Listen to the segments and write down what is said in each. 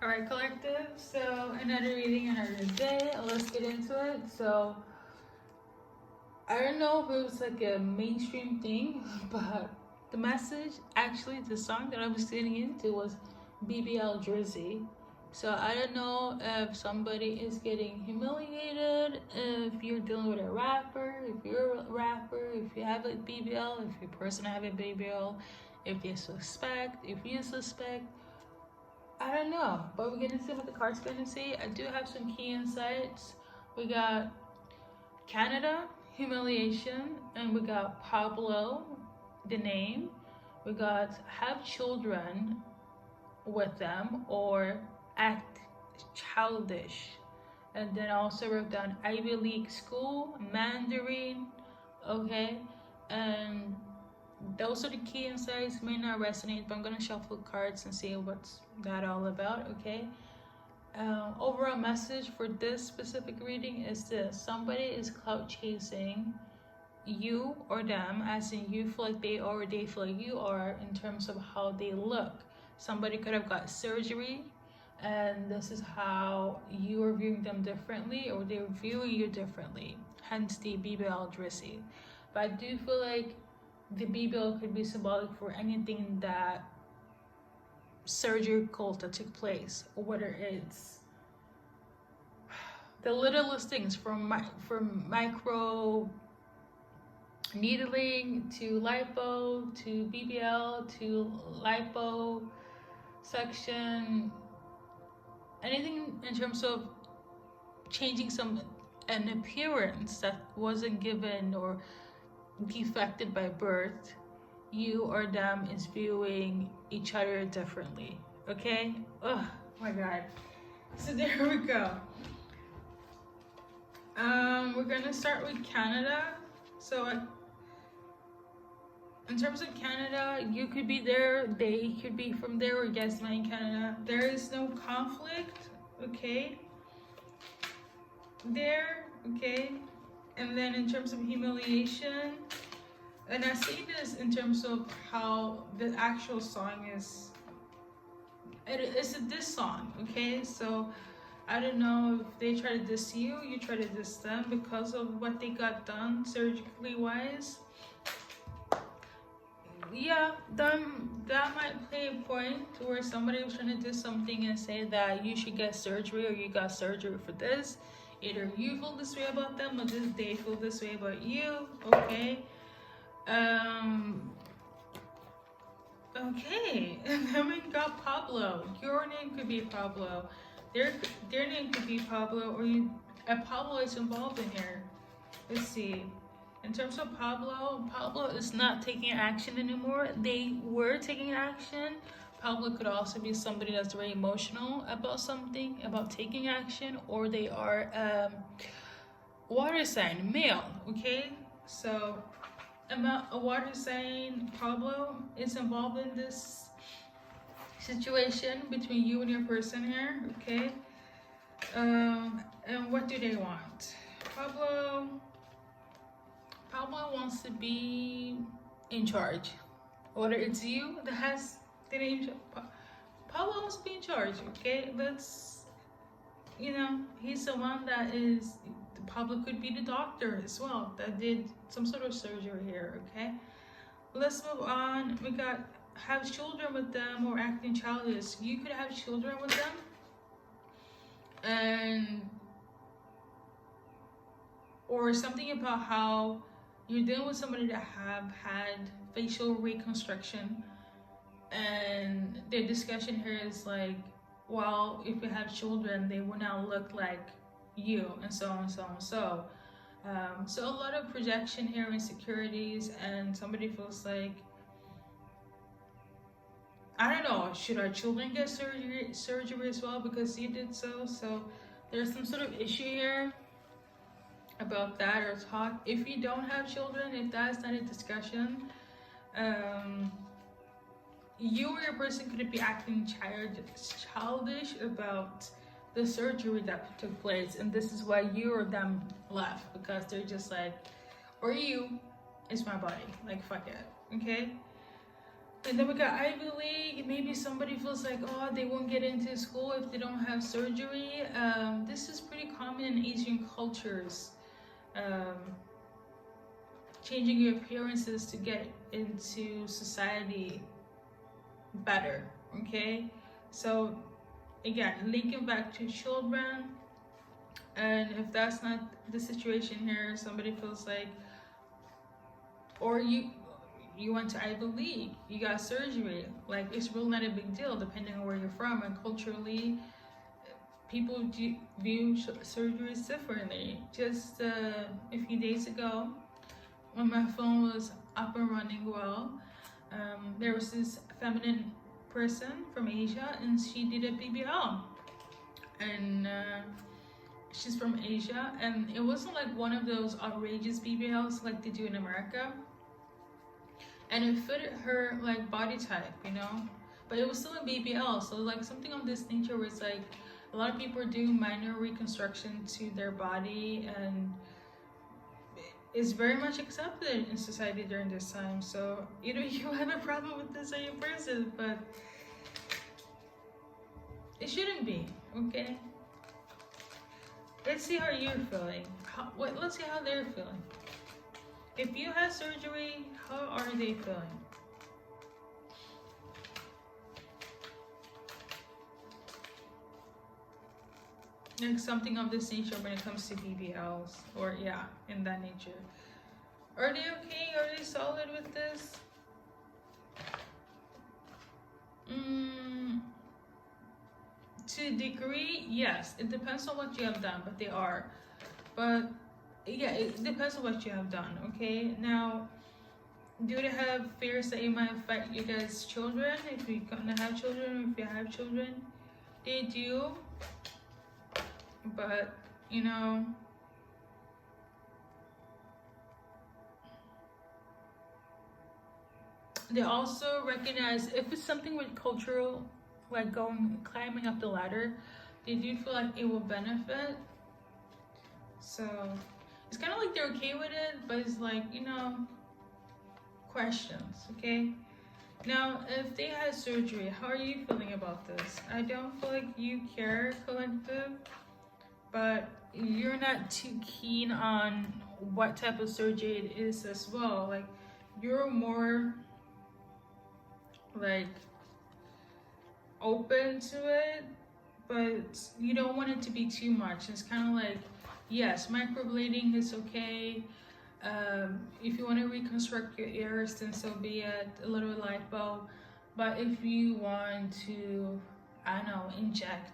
Alright, collective, so another reading, another day. Let's get into it. So I don't know if it was like a mainstream thing, but the message, actually the song that I was getting into was BBL Drizzy. So I don't know if somebody is getting humiliated, if you're dealing with a rapper, if you're a rapper, if you have a BBL, if your person have a BBL, if they suspect, if you suspect. I don't know, but we're gonna see what the card's gonna say. I do have some key insights. We got Canada, humiliation, and we got Pablo, the name. We got have children with them or act childish. And then I also wrote down Ivy League school, Mandarin, okay? And those are the key insights. May not resonate, but I'm gonna shuffle cards and see what's that all about, okay? Overall message for this specific reading is this: somebody is clout chasing you or them, as in you feel like they are or they feel like you are in terms of how they look. Somebody could have got surgery and this is how you are viewing them differently, or they're viewing you differently, hence the BBL Drizzy. But I do feel like the BBL could be symbolic for anything that surgical that took place, whether it's the littlest things from micro needling to lipo to BBL to lipo section, anything in terms of changing an appearance that wasn't given or defected by birth. You or them is viewing each other differently, okay? Oh my god. So there we go. We're gonna start with Canada. So in terms of Canada, you could be there, they could be from there, or guess my in Canada. There is no conflict, okay? There, okay? And then in terms of humiliation, and I see this in terms of how the actual song is. It's a diss song, okay? So I don't know if they try to diss you, you try to diss them because of what they got done surgically wise. Yeah, that might play a point where somebody was trying to do something and say that you should get surgery or you got surgery for this. Either you feel this way about them or they feel this way about you, okay? Okay, and then we got Pablo. Your name could be Pablo. Their name could be Pablo, or Pablo is involved in here. Let's see. In terms of Pablo is not taking action anymore. They were taking action. Pablo could also be somebody that's very emotional about something, about taking action, or they are water sign, male, okay? So a water sign, Pablo, is involved in this situation between you and your person here, okay? And what do they want? Pablo wants to be in charge. Whether it's you that has the name, Pablo wants to be in charge, okay? Let's, he's the one that is, Pablo could be the doctor as well that did some sort of surgery here, okay? Let's move on. We got have children with them or acting childish. You could have children with them and or something about how you're dealing with somebody that have had facial reconstruction, and their discussion here is like, well, if you have children, they will now look like you, and so on, so on, so. So a lot of projection here, insecurities, and somebody feels like, I don't know, should our children get surgery as well because you did so? So there's some sort of issue here about that or talk. If you don't have children, if that's not a discussion, you or your person could be acting childish about the surgery that took place, and this is why you or them left, because they're just like, or you, it's my body, like fuck it, okay? And then we got Ivy League. Maybe somebody feels like, oh, they won't get into school if they don't have surgery. This is pretty common in Asian cultures. Changing your appearances to get into society better, okay? So again, linking back to children, and if that's not the situation here, somebody feels like, or you went to Ivy League, you got surgery, like it's really not a big deal depending on where you're from, and culturally people view surgeries differently. Just a few days ago, when my phone was up and running well, there was this feminine person from Asia, and she did a BBL, and she's from Asia, and it wasn't like one of those outrageous BBLs like they do in America, and it fitted her like body type, you know, but it was still a BBL. So like something of this nature where it's like a lot of people do minor reconstruction to their body, and is very much accepted in society during this time. So you know, you have a problem with this on your person, but it shouldn't be, okay? Let's see how you're feeling. Let's see how they're feeling. If you had surgery, how are they feeling? Like something of this nature when it comes to BBLs, or yeah, in that nature. Are they okay? Are they solid with this? To a degree, yes. It depends on what you have done, but they are. But yeah, it depends on what you have done, okay? Now, do they have fears that it might affect you guys' children, if you're gonna have children, or if you have children? They do. But, you know, they also recognize if it's something with cultural, like climbing up the ladder, they do feel like it will benefit. So it's kind of like they're okay with it, but it's like, you know, questions, okay? Now, if they had surgery, how are you feeling about this? I don't feel like you care, collective, but you're not too keen on what type of surgery it is as well. Like, you're more like open to it, but you don't want it to be too much. It's kind of like, yes, microblading is okay. If you want to reconstruct your ears, then so be it, a little lipo. But if you want to, I don't know, inject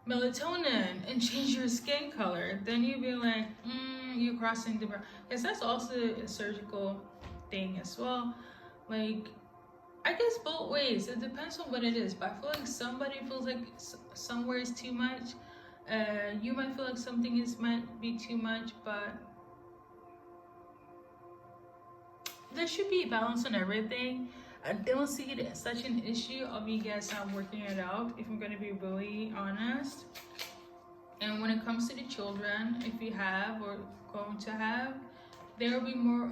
melatonin and change your skin color, then you'd be like, you're crossing the bar. Because that's also a surgical thing as well. Like, I guess both ways. It depends on what it is. But I feel like somebody feels like somewhere is too much. You might feel like something might be too much, but there should be a balance on everything. I don't see it as such an issue of you guys not working it out, if I'm going to be really honest. And when it comes to the children, if you have or going to have, they'll be more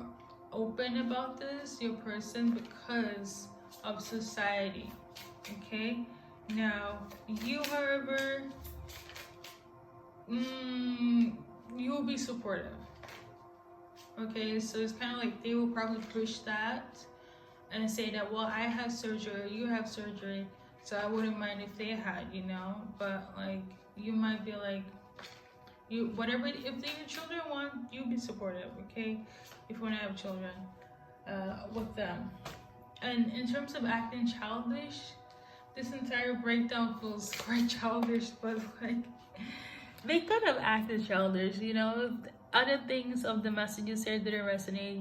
open about this, your person, because of society, okay? Now, you, however, you will be supportive, okay? So it's kind of like they will probably push that and say that, well, I have surgery, you have surgery, so I wouldn't mind if they had, you know? But like, you might be like, whatever, if your children want, you be supportive, okay? If you want to have children with them. And in terms of acting childish, this entire breakdown feels quite childish, but like, they could have acted childish, you know? Other things of the messages here didn't resonate.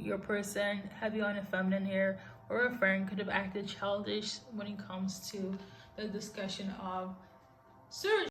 Your person, have you on a feminine here, or a friend could have acted childish when it comes to the discussion of surgery.